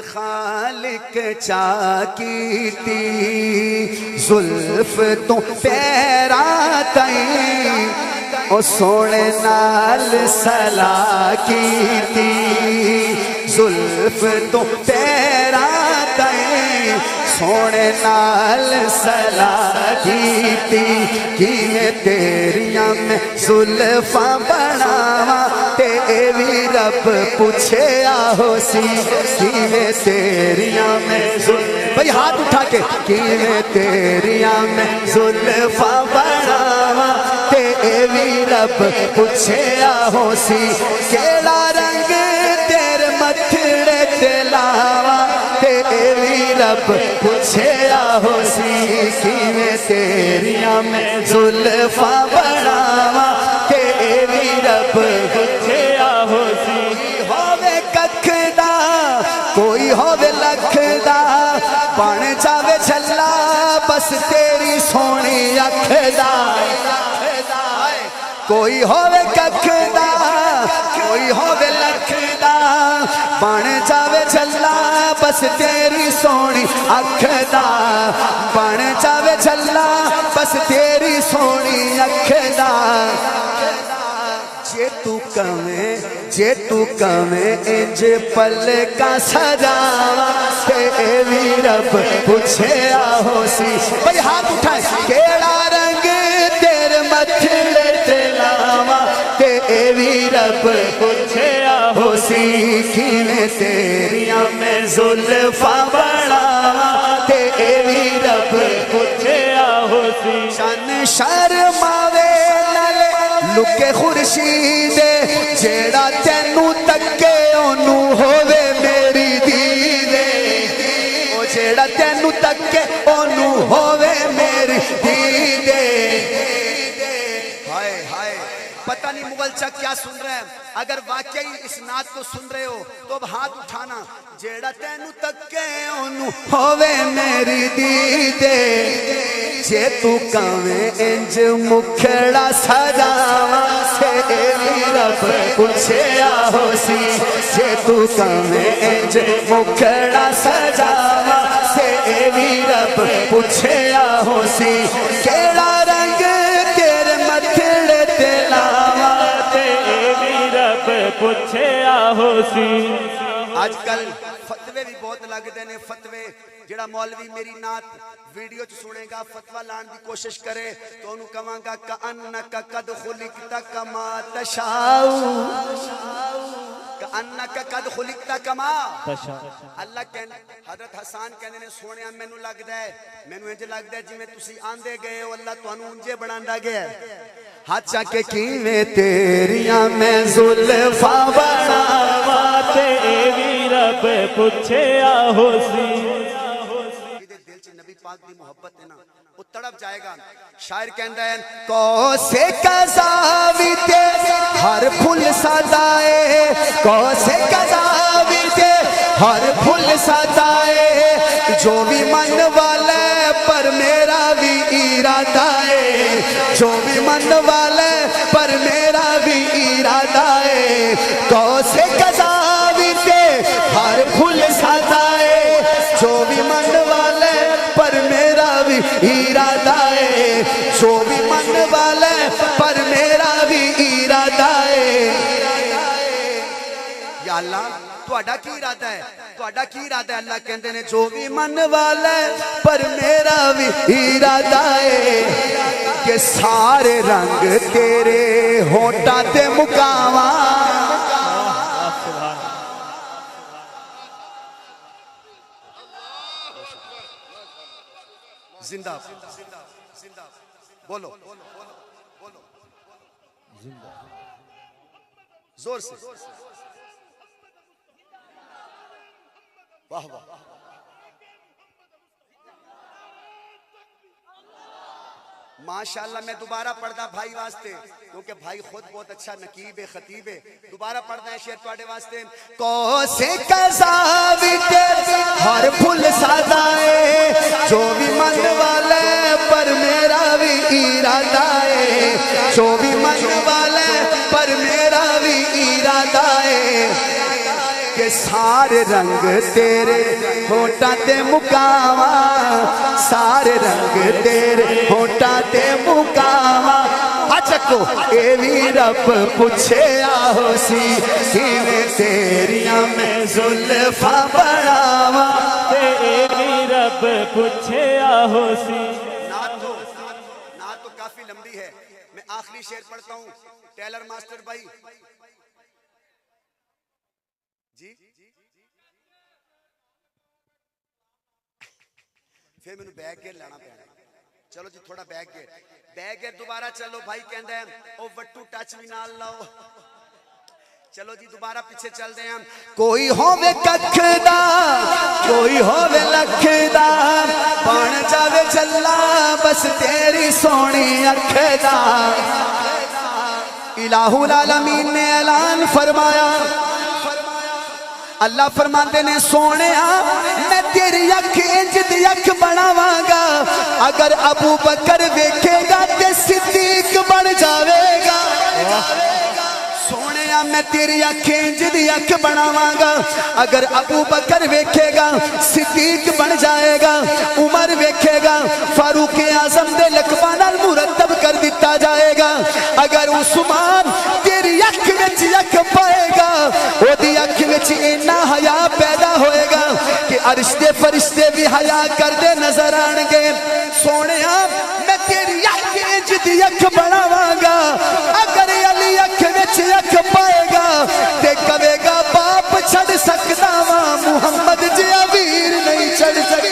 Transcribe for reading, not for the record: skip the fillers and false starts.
خالق چاکی تی زلف تو پیرا تائیں او سونے نال سلا کی تی زلف تو پیرا تائیں سونے نال سلا کی تی کیویں تیریاں میں زلفاں بناواں تے وی رب پوچھے آہو سی کیویں تیریاں میں بھئی ہاتھ اٹھا کے کیویں تیریاں میں زلفاں بناواں تے وی رب پوچھے آہو سی کیڑا رنگ تیرے متھڑے تے لاواں تے وی رب پوچھے آہو سی کیویں تیریاں میں زلفاں بناواں تے وی رب پوچھے آہو سی ہووے ککھ دا کوئی ہووے لکھ دا بن جاوے چھلا بس تیری سونی اکھ دا کوئی ہووے ککھ دا کوئی ہووے لکھ دا بن جاوے چھلا بس تیری سونی اکھ دا بن جاوے چھلا بس تیری سونی اکھ دا جے تو کمیں انج پل کا سجاواں تے وی رب پوچھے آہو سی بھئی ہاتھ اٹھائے کیڑا رنگ تیرے متھڑے تے لاواں تے وی رب پوچھے آہو سی کیویں تیریاں میں زلفاں بناواں تے وی رب پوچھے آہو سی شان شرماوے نالے لکے خورشید جیڑا تینوں تکے اونوں ہووے میری دیدے او جیڑا تینوں تکے اونوں ہووے میری دیدے ہائے ہائے پتہ نہیں مغل چک کیا سن رہے ہیں اگر واقعی اس نعت کو سن رہے ہو تو اب ہاتھ اٹھانا جیڑا تینوں تکے اونوں ہووے میری دیدے جے تو کمیں انج مکھڑا سجاواں تے وی رب پوچھے آہو سی جے تو کمیں انج مکھڑا سجاواں تے وی رب پوچھے آہو سی کیڑا رنگ تیرے متھڑے تے لاواں تے وی رب پوچھے آہو سی آج کل فتوے بھی بہت لگتے نے فتوے جڑا مولوی میری نعت ویڈیو چ سنے گا فتوہ لان دی کوشش کرے تو انہوں کہاں گا کأنک قد خلقت کما تشاؤ کأنک قد خلقت کما اللہ کہنے حضرت حسان کہنے نے سونے میں نو لگ دے میں نو انج لگ دے جی میں تسی آندے گئے ہو اللہ تو انہوں انجے بڑھاندہ گیا ہاتھ چاکے کیویں تیریاں میں زلفاں بناواں تے وی رب پوچھے آہو سی پاک دی محبت ہے نا وہ تڑپ جائے گا شاعر کہندا ہے کوسے قضاوی تے ہر پھول سجائے کوسے قضاوی تے ہر پھول سجائے جو بھی من والے پر میرا بھی ارادہ ہے جو بھی من والے پر میرا بھی ارادہ ہے کوسے قضاوی تے ہر پھول سجائے جو بھی من والے پر میرا بھی ارادہ ہے جو بھی من والے پر میرا بھی ارادہ ہے یا اللہ تہاڈا کی ارادہ ہے تہاڈا کی ارادہ ہے اللہ کہندے نے جو بھی من والے پر میرا بھی ارادہ ہے کہ سارے رنگ تیرے ہونٹاں تے مکاواں زندہ بولو زور سے واہ واہ ماشاءاللہ میں دوبارہ پڑھدا بھائی واسطے کیونکہ بھائی خود بہت اچھا نقیب ہے خطیب ہے دوبارہ پڑھدا ہے شعر تواڈے واسطے کوسے قضاوی تے ہر پھول سجائے جو بھی من والے پر میرا بھی ارادہ ہے جو بھی من والے پر میرا بھی ارادہ ہے کہ سارے رنگ تیرے ہوٹاں تے مکاواں سارے رنگ تیرے ہوٹاں تے مکاواں چکو اے وی رب پوچھے آہو سی کیویں تیریاں میں زلفاں بڑھاواں اے وی رب پوچھے آہو سی. نعت تو کافی لمبی ہے، میں آخری شعر پڑھتا ہوں. ٹیلر ماسٹر بھائی جی پھر میں نے بیک گیئر لانا پینا. چلو جی تھوڑا بیک گیئر دوبارہ چلو بھائی کہندے ہیں او وٹو ٹچ بھی نال لاؤ. چلو جی دوبارہ پیچھے چل دے ہیں. کوئی ہووے ککھ دا کوئی ہووے لکھ دا بن جاوے چلا بس تیری سونی اکھ دا. الہ العالمین نے اعلان فرمایا اللہ فرماندے نے سونیا میں تیری اکھ انج دی اکھ بناواں گا اگر ابو بکر ویکھے گا تے صدیق بن جاوے گا. سونیا میں تیری اکھ انج دی اکھ بناواں گا اگر ابو بکر ویکھے گا صدیق بن جائے گا عمر ویکھے گا فاروق اعظم دے لقباں نال مرتب کر دتا جائے گا. اگر عثمان تیری اکھ وچ اکھ پائے گا او دی اکھ وچ اتنا حیا پیدا ہوئے گا کہ عرش دے فرشتے بھی حیا کردے نظر آن گے. سونیا میں تیری اکھ انج دی اکھ بناواں گا اگر علی اکھ وچ اکھ پائے گا تے کہے گا باپ چھڑ سکدا وا محمد جی ویر نہیں چھڑ سکدا.